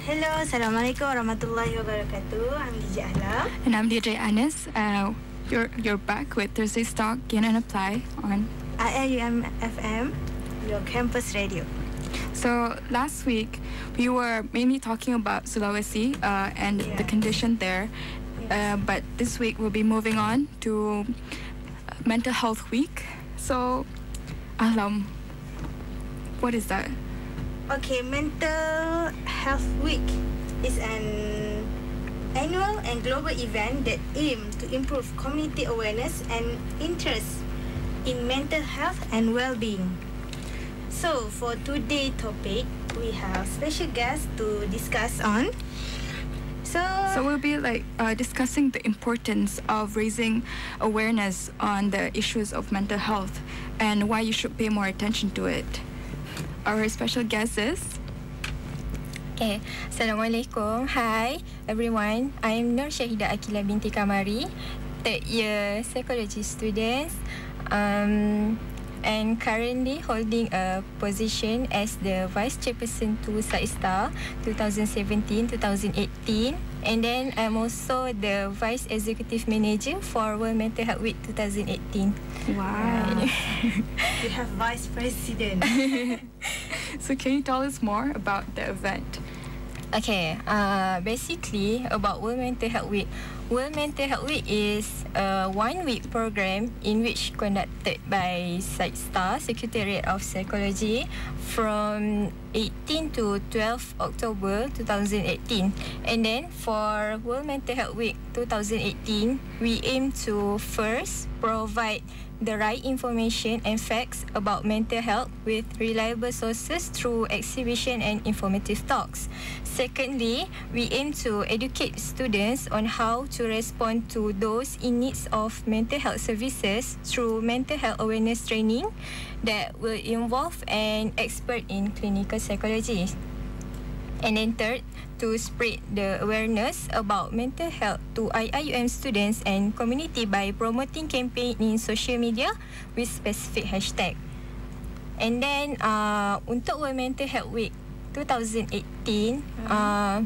Hello, Assalamualaikum warahmatullahi wabarakatuh. I'm DJ AHLAAM. And I'm DJ Anis. You're back with Thursday Stock, Gain and Apply on Iium FM, your campus radio. So last week we were mainly talking about Sulawesi and the condition there. But this week we'll be moving on to Mental Health Week. So AHLAAM, what is that? Okay, Mental Health Week is an annual and global event that aims to improve community awareness and interest in mental health and well-being. So, for today's topic, we have special guests to discuss on. So we'll be discussing the importance of raising awareness on the issues of mental health and why you should pay more attention to it. Our special guest is... Okay, Assalamualaikum. Hi everyone. I'm Nur Syahidah Aqilla Kamari, third year psychology student, and currently holding a position as the Vice Chairperson to Syahidah 2017-2018, and then I'm also the Vice Executive Manager for World Mental Health Week 2018. Wow. You have Vice President. So can you tell us more about the event? Okay, basically about World Mental Health Week. World Mental Health Week is a one-week program in which conducted by Syahidah Secretariat of Psychology from 18 to 12 October 2018. And then for World Mental Health Week 2018, we aim to first provide the right information and facts about mental health with reliable sources through exhibition and informative talks. Secondly, we aim to educate students on how to respond to those in need of mental health services through mental health awareness training that will involve an expert in clinical psychology. And then third, to spread the awareness about mental health to Iium students and community by promoting campaign in social media with specific hashtag. And then untuk World Mental Health Week 2018,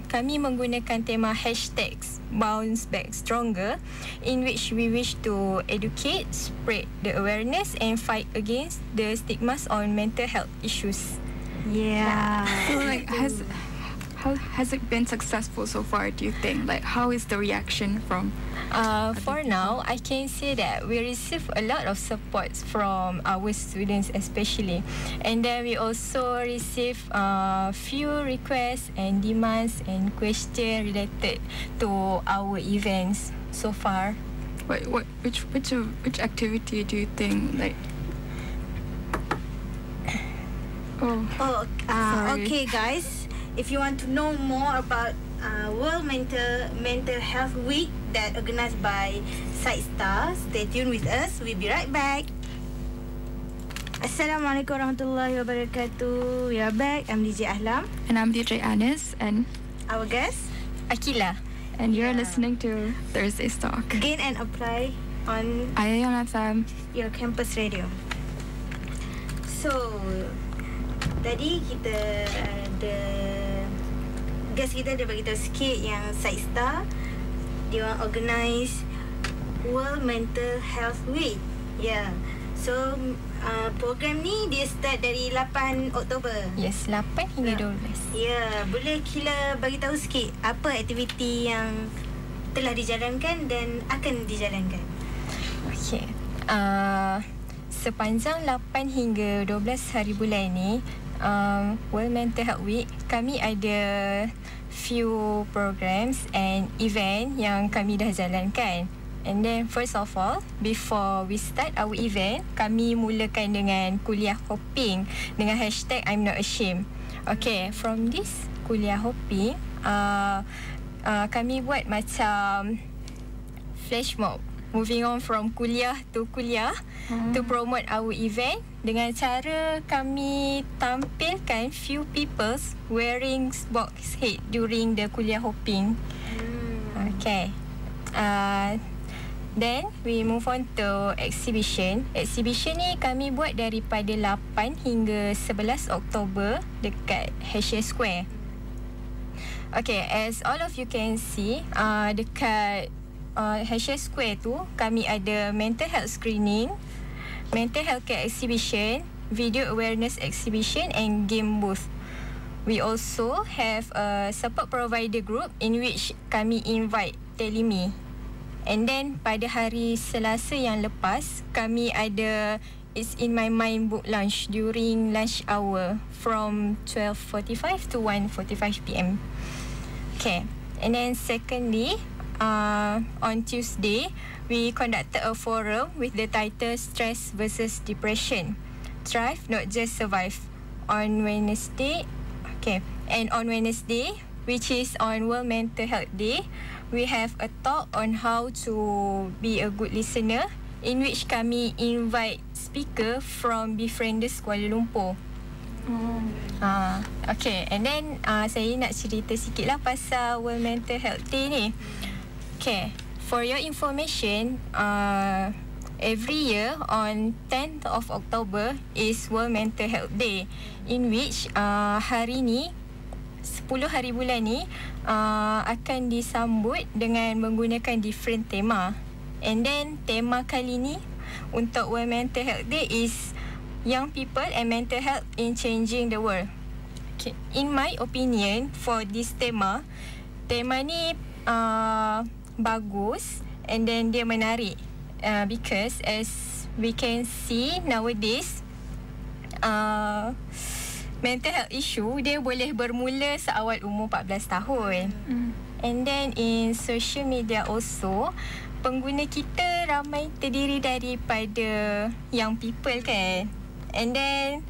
kami menggunakan tema hashtags Bounce Back Stronger, in which we wish to educate, spread the awareness and fight against the stigmas on mental health issues. Yeah. So how has it been successful so far, do you think? Like, how is the reaction from for now, I can say that we receive a lot of support from our students especially, and then we also receive few requests and demands and questions related to our events so far. Which activity do you think okay guys, if you want to know more about World Mental Health Week that organized by Syahidah, stay tuned with us. We'll be right back. Assalamualaikum warahmatullahi wabarakatuh. We are back. I'm DJ AHLAAM. And I'm DJ Anis. And our guest, Aqilla. And you're listening to Thursday Stock, Gain and Apply on Iium FM, your campus radio. So, tadi kita ada guest kita, dia beritahu sikit yang Syahidah dia orang organize World Mental Health Week. Yeah. So program ni dia start dari 8 Oktober. Yes, 8 hingga 12. Yeah, boleh Kila bagi tahu sikit apa aktiviti yang telah dijalankan dan akan dijalankan? Okay. Sepanjang 8 hingga 12 hari bulan ini, World Mental Health Week, kami ada few programs and event yang kami dah jalankan. And then first of all, before we start our event, kami mulakan dengan kuliah hopping dengan hashtag I'm Not Ashamed. Okay, from this kuliah hopping, kami buat macam flash mob, moving on from kuliah to kuliah, to promote our event dengan cara kami tampilkan few people wearing box head during the kuliah hopping. Okay. Then we move on to exhibition. Exhibition ni kami buat daripada 8 hingga 11 Oktober dekat HL Square. Okay, as all of you can see, dekat HL Square tu, kami ada mental health screening, mental health care exhibition, video awareness exhibition and game booth. We also have a support provider group in which kami invite Telemi. And then pada hari Selasa yang lepas, kami ada It's in My Mind book launch during lunch hour from 12:45 to 1:45 PM. Okay. And then secondly, on Tuesday, we conducted a forum with the title Stress versus Depression. Thrive, not just survive. On Wednesday, and on Wednesday, which is on World Mental Health Day, we have a talk on how to be a good listener, in which kami invite speaker from Befrienders Kuala Lumpur. Okay, and then saya nak cerita sikit lah pasal World Mental Health Day ni. Okay, for your information, every year on 10th of October is World Mental Health Day, in which hari ni 10 hari bulan ni akan disambut dengan menggunakan different tema. And then tema kali ni untuk World Mental Health Day is Young People and Mental Health in Changing the World. Okay. In my opinion, for this tema ni bagus and then dia menarik. Because as we can see nowadays, mental health issue dia boleh bermula seawal umur 14 tahun. And then in social media also, pengguna kita ramai terdiri daripada young people kan. And then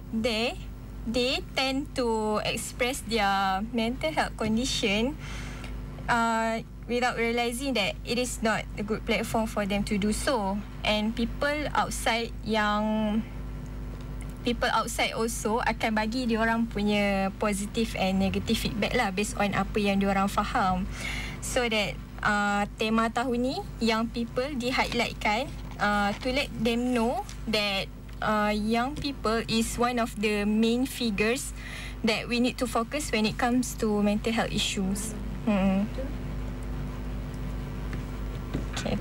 they tend to express their mental health condition without realizing that it is not a good platform for them to do so. And people outside also akan bagi diorang punya positive and negative feedback lah based on apa yang diorang faham. So that tema tahun ni, young people di-highlightkan to let them know that young people is one of the main figures that we need to focus when it comes to mental health issues. Okay.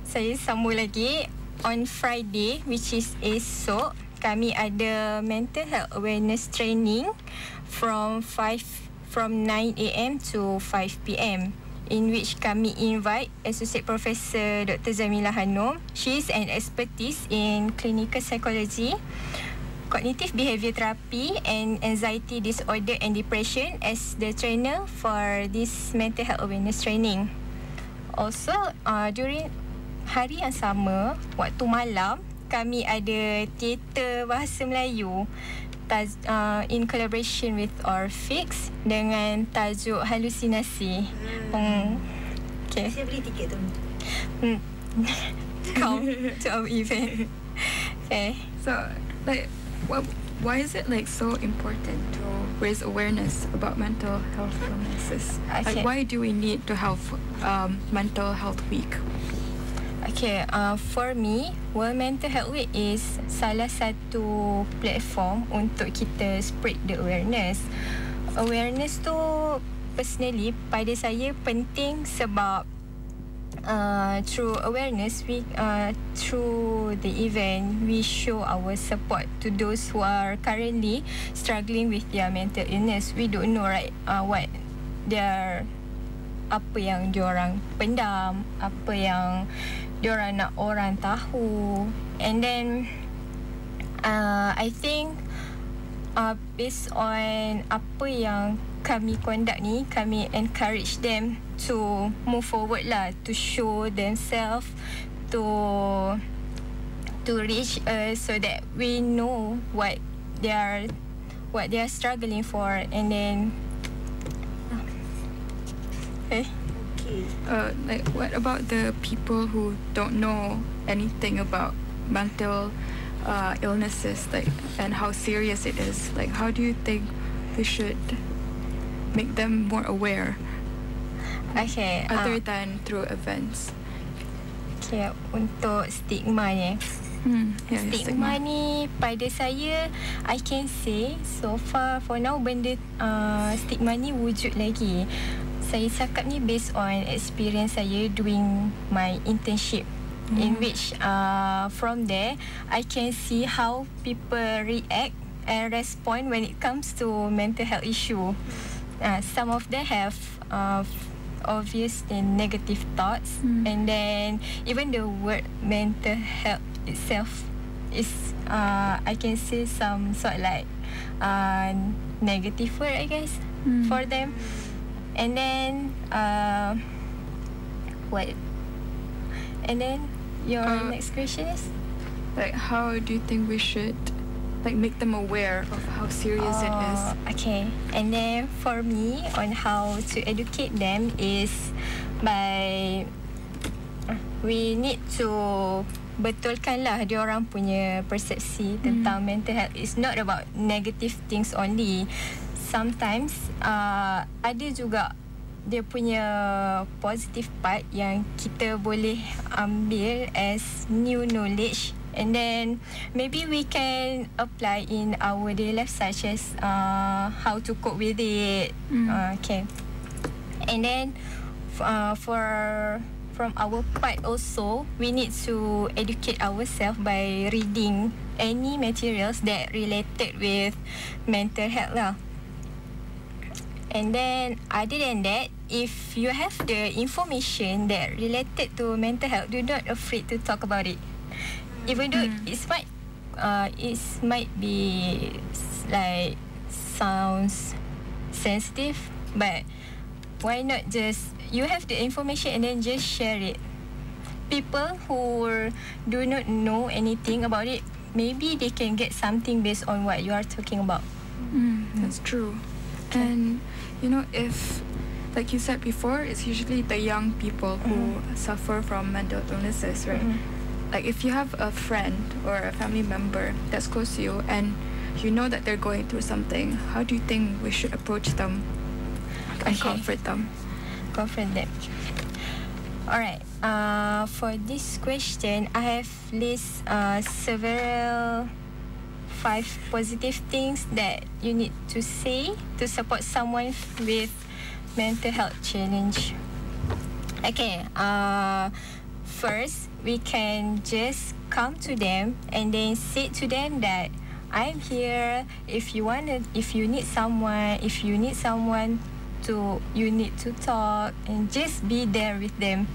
Saya sambung lagi. On Friday, which is esok, kami ada mental health awareness training from 9 AM to 5 PM, in which kami invite Associate Professor Dr. Zamila Hanum. She is an expertise in clinical psychology, cognitive behaviour therapy and anxiety disorder and depression as the trainer for this mental health awareness training. Also, during hari yang sama, waktu malam, kami ada teater bahasa Melayu in collaboration with Orfix dengan tajuk Halusinasi. Okay. Saya beli tiket tu. Come to our event. Okay. So, like, why is it like so important to raise awareness about mental health illnesses? Okay. Like, why do we need to have Mental Health Week? Okay, for me, World Mental Health Week is salah satu platform untuk kita spread the awareness. Awareness tu personally pada saya penting sebab through awareness, through the event, we show our support to those who are currently struggling with their mental illness. We don't know, right, apa yang diorang pendam, apa yang diorang nak orang tahu. And then I think based on apa yang kami conduct ni, kami encourage them to move forward lah, to show themselves, to reach us so that we know what they are struggling for. And then like, what about the people who don't know anything about mental illnesses, like, and how serious it is? Like, how do you think we should make them more aware? Okay. Other than through events. Okay, untuk stigma ni, Stigma ni pada saya, I can say so far for now benda stigma ni wujud lagi. Saya cakap ni based on experience saya doing my internship, in which from there I can see how people react and respond when it comes to mental health issue. Some of them have obvious and negative thoughts, and then even the word mental health itself is I can say some sort like negative word, I guess, for them. And then what? And then your next question is, like, how do you think we should like make them aware of how serious it is? Okay. And then for me, on how to educate them is by we need to betulkanlah dia orang punya persepsi tentang mental health. It's not about negative things only. Sometimes ada juga dia punya positive part yang kita boleh ambil as new knowledge, and then maybe we can apply in our daily life, such as how to cope with it. Okay. And then from our part also, we need to educate ourselves by reading any materials that related with mental health lah. And then other than that, if you have the information that related to mental health, do not afraid to talk about it. Even though it might be like sounds sensitive, but why not just you have the information and then just share it. People who do not know anything about it, maybe they can get something based on what you are talking about. That's true. And you know, if like you said before, it's usually the young people who suffer from mental illnesses, right? Like if you have a friend or a family member that's close to you and you know that they're going through something, how do you think we should approach them and comfort them? Comfort them. Alright. For this question, I have list several 5 positive things that you need to say to support someone with mental health challenge. Okay. First, we can just come to them and then say to them that I'm here. If you need someone you need to talk, and just be there with them.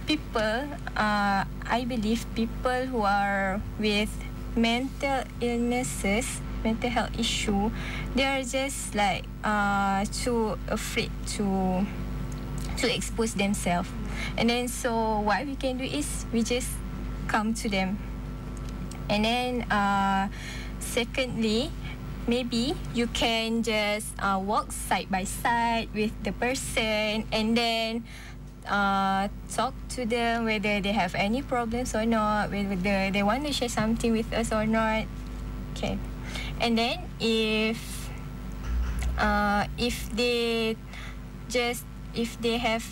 People, I believe people who are with mental illnesses, mental health issue, they are just like too afraid to expose themselves. And then so what we can do is we just come to them. And then secondly, maybe you can just walk side by side with the person and then talk to them whether they have any problems or not, whether they want to share something with us or not. Okay. And then if they have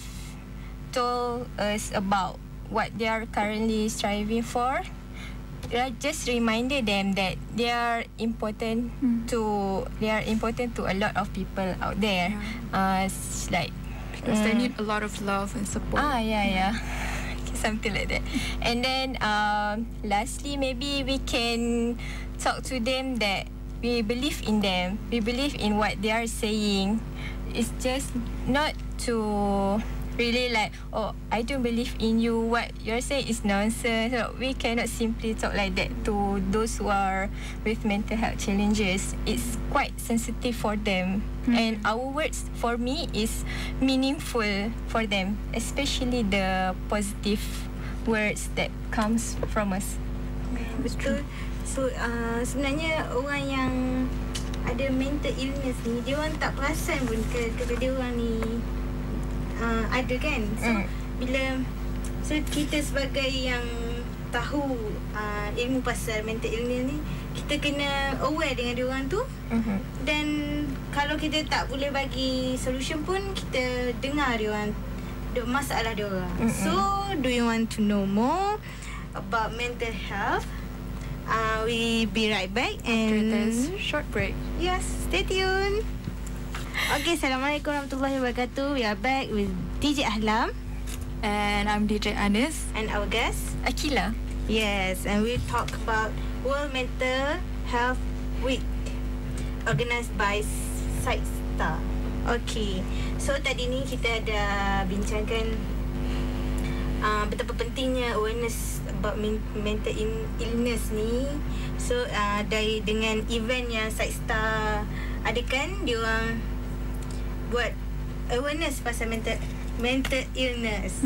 told us about what they are currently striving for, just reminded them that they are important to a lot of people out there. Like because they need a lot of love and support. Something like that. And then lastly, maybe we can talk to them that we believe in them, we believe in what they are saying. It's just not to really like, oh, I don't believe in you, what you're saying is nonsense. So we cannot simply talk like that to those who are with mental health challenges. It's quite sensitive for them. And our words, for me, is meaningful for them, especially the positive words that comes from us. Betul. So sebenarnya orang yang ada mental illness ni, dia orang tak perasan pun kalau dia orang ni ada kan. So bila kita sebagai yang tahu ilmu pasal mental illness ni, kita kena aware dengan dia orang tu. Dan kalau kita tak boleh bagi solution pun, kita dengar dia orang masalah dia orang. So do you want to know more about mental health? We be right back After and this short break. yes, stay tuned. Okay, Assalamualaikum warahmatullahi wabarakatuh. We are back with DJ AHLAAM And I'm DJ Anis. and our guest. Aqilla. Yes, and we talk about World Mental Health Week organised by Syahidah. Okay, so tadi ni kita ada bincangkan betapa pentingnya awareness about mental illness ni. So dengan event yang Syahidah adakan, dia orang buat awareness pasal mental illness.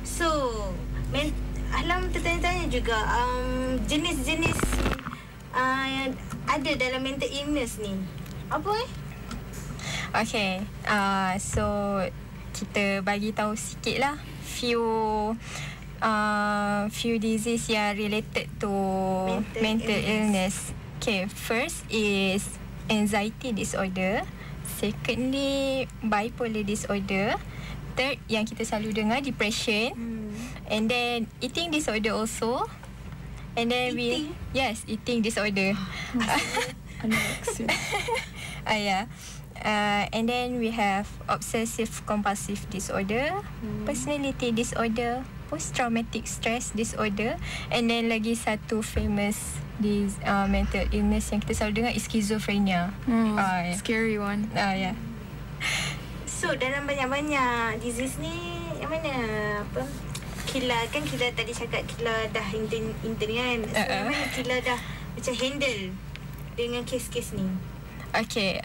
So AHLAAM tertanya-tanya juga jenis-jenis yang ada dalam mental illness ni. Apa Okay, so kita bagi tahu sikit lah few disease yang related to mental illness. Okay, first is anxiety disorder. Secondly, bipolar disorder. Third, yang kita selalu dengar, depression. And then eating disorder also. And then eating disorder. Anorexia. Yeah. And then we have obsessive compulsive disorder, personality disorder, post-traumatic stress disorder, and then lagi satu famous mental illness yang kita selalu dengar is schizophrenia. Scary one. Yeah. So dalam banyak-banyak disease ni, yang mana Aqilla kan, kita tadi cakap Aqilla dah intern kan. So yang mana Aqilla dah macam handle dengan kes-kes ni? Okay,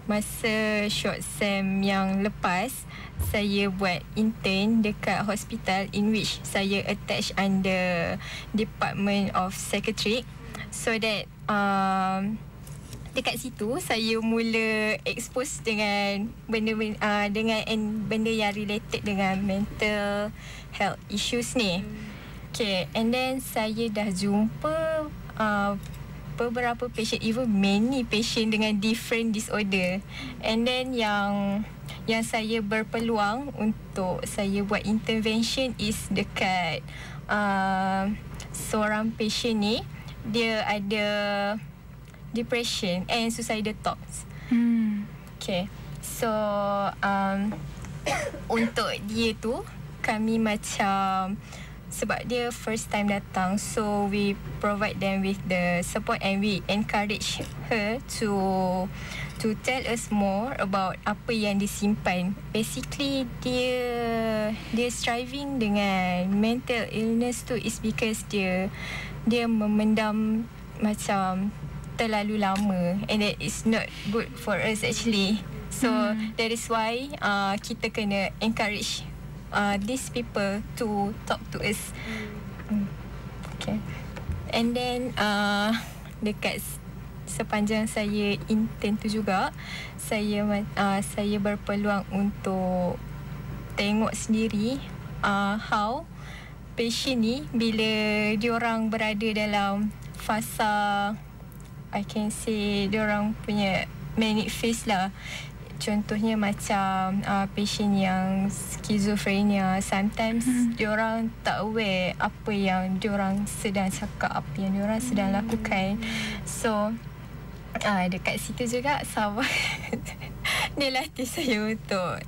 masa short sem yang lepas, saya buat intern dekat hospital in which saya attach under Department of Psychiatric. So that dekat situ saya mula expose dengan benda yang related dengan mental health issues ni. Okay, and then saya dah jumpa beberapa patient, even many patient dengan different disorder. And then yang saya berpeluang untuk saya buat intervention is dekat seorang patient ni, dia ada depression and suicidal thoughts. Okay, so untuk dia tu kami macam, sebab dia first time datang, so we provide them with the support and we encourage her to tell us more about apa yang disimpan. Basically dia striving dengan mental illness tu is because dia memendam macam terlalu lama, and that is not good for us actually. So that is why kita kena encourage these people to talk to us. Okay. And then dekat sepanjang saya intern tu juga, saya berpeluang untuk tengok sendiri how patient ni bila diorang berada dalam fasa, I can say diorang punya manic phase lah. Contohnya macam patient yang schizophrenia, sometimes diorang tak aware apa yang diorang sedang cakap, apa yang diorang sedang lakukan. So dekat situ juga sabar dia latih saya untuk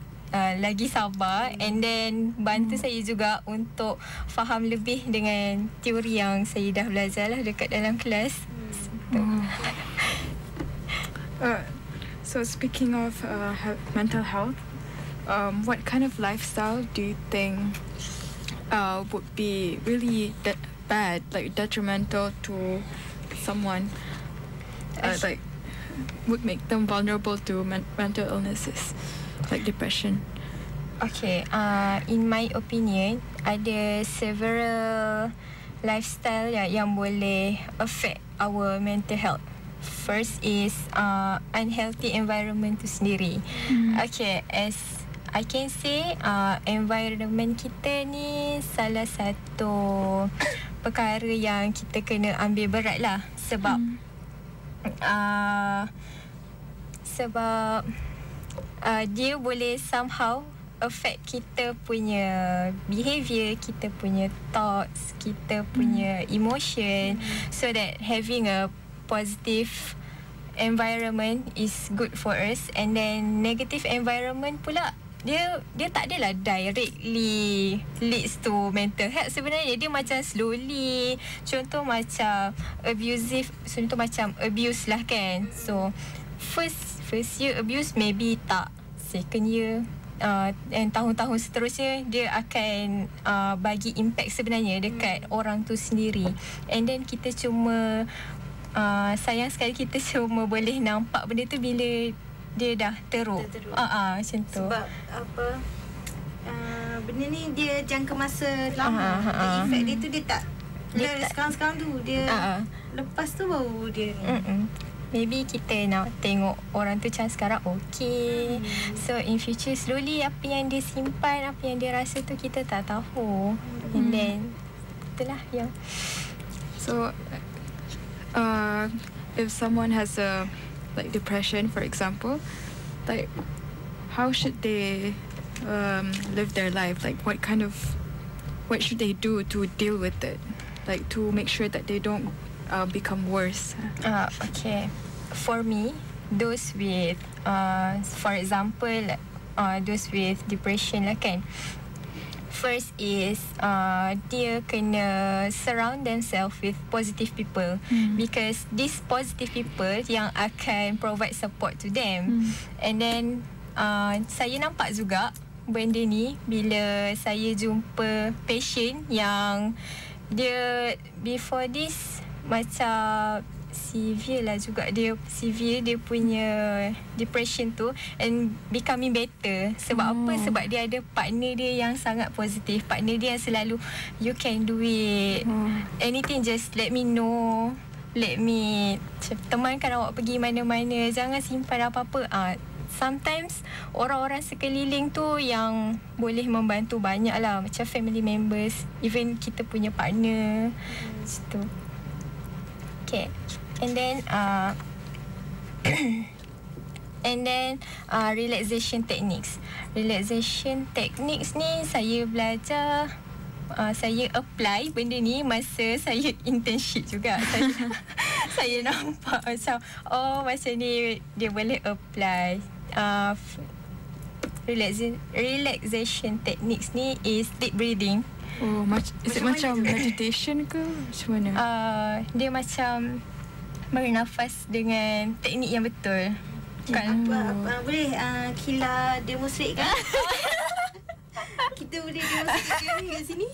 lagi sabar, and then bantu saya juga untuk faham lebih dengan teori yang saya dah belajar lah dekat dalam kelas. So speaking of mental health, what kind of lifestyle do you think would be really bad, like detrimental to someone, like would make them vulnerable to mental illnesses like depression? Okay, in my opinion, ada several lifestyle yang boleh affect our mental health. First is unhealthy environment tu sendiri. Okay, as I can say, environment kita ni salah satu perkara yang kita kena ambil berat lah. Sebab dia boleh somehow affect kita punya behavior, kita punya thoughts, kita punya emotion, so that having a positive environment is good for us. And then negative environment pula, dia tak adalah directly leads to mental health. Sebenarnya dia macam slowly, contoh macam abuse lah kan. So first year abuse maybe tak, second year and tahun-tahun seterusnya dia akan bagi impact sebenarnya dekat orang tu sendiri. And then kita cuma sayang sekali kita cuma boleh nampak benda tu bila dia dah teruk. Macam tu. Sebab benda ni dia jangka masa lama. Efek dia tu dia tak sekarang-sekarang tu dia lepas tu baru dia maybe kita nak tengok orang tu macam sekarang okay. So in future slowly apa yang dia simpan, apa yang dia rasa tu kita tak tahu. And then itulah yang So if someone has a like depression, for example, like how should they live their life? Like what should they do to deal with it? Like to make sure that they don't become worse. Okay. For me, those with for example those with depression lah kan, first is dia kena surround themselves with positive people, because these positive people yang akan provide support to them. And then saya nampak juga benda ni bila saya jumpa patient yang dia before this macam severe lah juga, dia punya depression tu, and becoming better. Sebab apa? Sebab dia ada partner dia yang sangat positif, partner dia yang selalu you can do it, anything just let me know, let me temankan awak pergi mana-mana, jangan simpan apa-apa. Sometimes orang-orang sekeliling tu yang boleh membantu banyak lah, macam family members, even kita punya partner situ. Okay. And then relaxation techniques. Relaxation techniques ni saya belajar, saya apply benda ni masa saya internship juga. Saya nampak macam macam ni dia boleh apply. Relaxation techniques ni is deep breathing. Is it macam meditation ke macam mana? Dia macam bernafas dengan teknik yang betul. Boleh Aqilla demonstrate kan? Kita boleh demonstrate kat sini.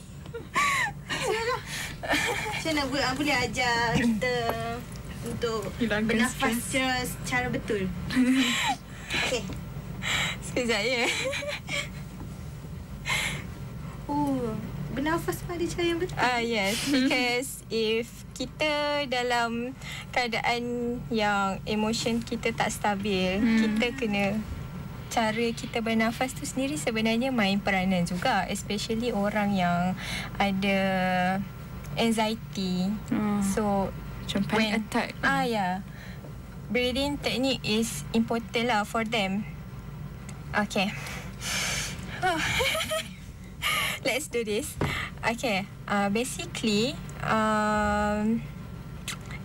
Macam mana boleh ajar kita untuk bernafas secara betul? Okay. Sekejap ya. Bernafas pada cara yang betul. Yes, because if kita dalam keadaan yang emotion kita tak stabil, kita kena, cara kita bernafas tu sendiri sebenarnya main peranan juga, especially orang yang ada anxiety. So macam panic attack. Breathing technique is important lah for them. Okay. Let's do this. Okay. Basically,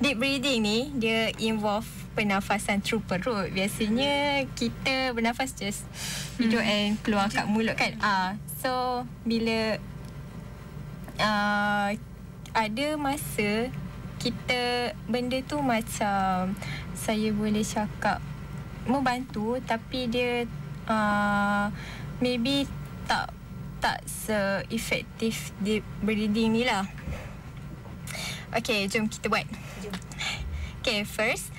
deep breathing ni dia involve pernafasan through perut. Biasanya kita bernafas just hidup and keluar kat mulut kan. So bila ada masa kita benda tu macam saya boleh cakap membantu, tapi dia maybe tak se-effektif deep breathing ni lah. Okay, jom kita buat. Okay, first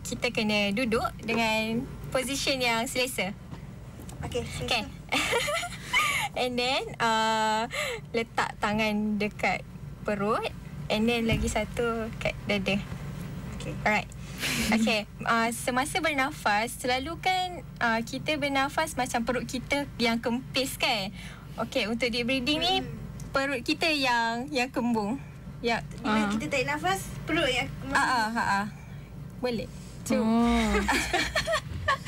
kita kena duduk dengan position yang selesa. Okay. And then letak tangan dekat perut, and then lagi satu kat dada. Okay. Alright. Okay, semasa bernafas selalu kan kita bernafas macam perut kita yang kempis kan. Okay, untuk deep breathing ni perut kita yang kembung. Ya. Bila kita tarik nafas, perut yang boleh.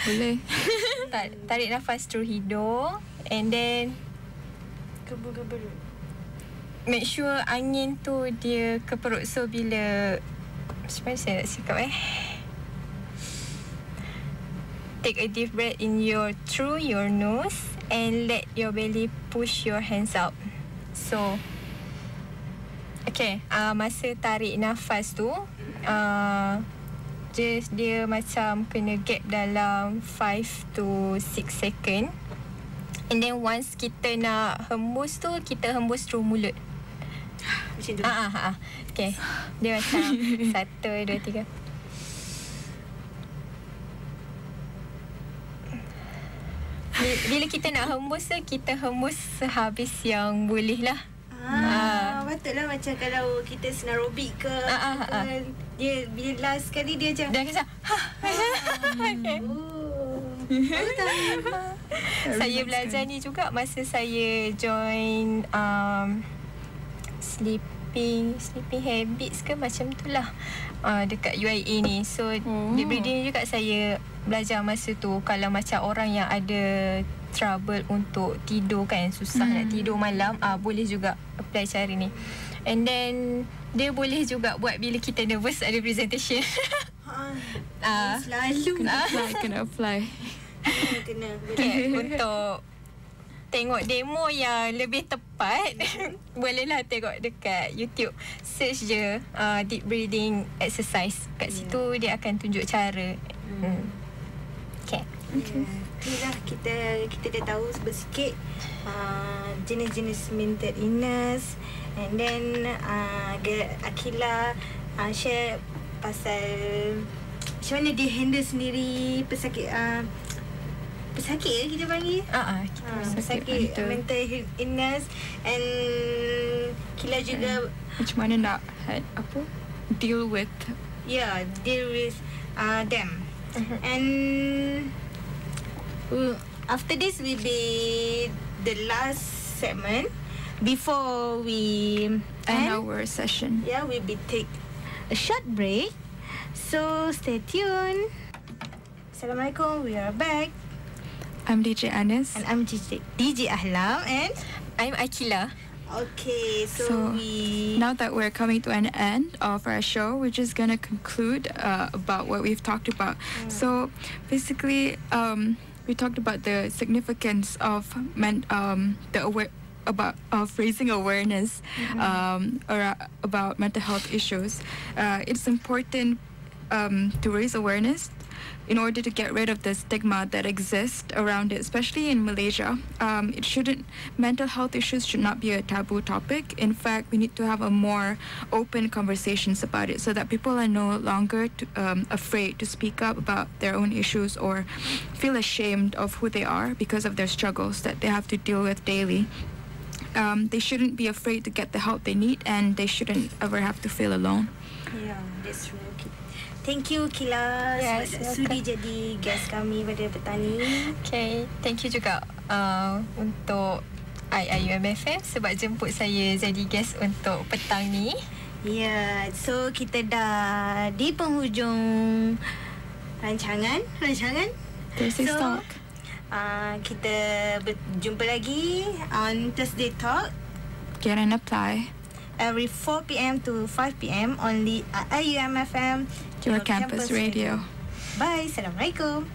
Boleh. Tarik nafas through hidung, And then make sure angin tu dia ke perut. So bila, macam mana saya nak cakap take a deep breath through your nose and let your belly push your hands out. So okay, masa tarik nafas tu just dia macam kena gap dalam 5 to 6 second. And then once kita nak hembus tu, kita hembus through mulut. Macam tu. Okay, dia macam 1, 2, 3. Bila kita nak hembus tu, kita hembus sehabis yang boleh lah. Patutlah macam kalau kita senarobik ke, dia bila last kali dia macam dia macam saya belajar ni juga masa saya join sleeping habits ke macam tu lah, dekat UIA ni. So deep breathing juga saya belajar masa tu. Kalau macam orang yang ada trouble untuk tidur kan, susah nak tidur malam, boleh juga apply cara ni. And then dia boleh juga buat bila kita nervous ada presentation. Selalu Kena apply. Kena. Okay, untuk tengok demo yang lebih tepat bolehlah tengok dekat YouTube. Search je deep breathing exercise. Kat situ dia akan tunjuk cara. Okay. Itulah kita dah tahu sedikit jenis-jenis mental illness. And then Aqilla share pasal macam mana dia handle sendiri pesakit kita panggil pesakit mental illness. And Aqilla juga macam mana nak deal with them. And after this will be the last segment before we end our session. We'll be take a short break. So stay tuned. Assalamualaikum. We are back. I'm DJ Anis. And I'm DJ AHLAAM. And I'm Aqilla. Okay, so now that we're coming to an end of our show, we're just gonna conclude about what we've talked about. So basically, we talked about the significance of raising awareness about mental health issues. It's important to raise awareness in order to get rid of the stigma that exists around it, especially in Malaysia. Mental health issues should not be a taboo topic. In fact, we need to have a more open conversations about it so that people are no longer afraid to speak up about their own issues or feel ashamed of who they are because of their struggles that they have to deal with daily. They shouldn't be afraid to get the help they need, and they shouldn't ever have to feel alone. Yeah, that's true. Thank you Aqilla sudi jadi guest kami pada petang ni. Okay, thank you juga untuk Iium FM sebab jemput saya jadi guest untuk petang ni. So kita dah di penghujung rancangan Thursday Talk. Kita berjumpa lagi on Thursday Talk. Get and apply every 4 p.m. to 5 p.m. on the Iium FM, your campus radio. Bye. Assalamualaikum.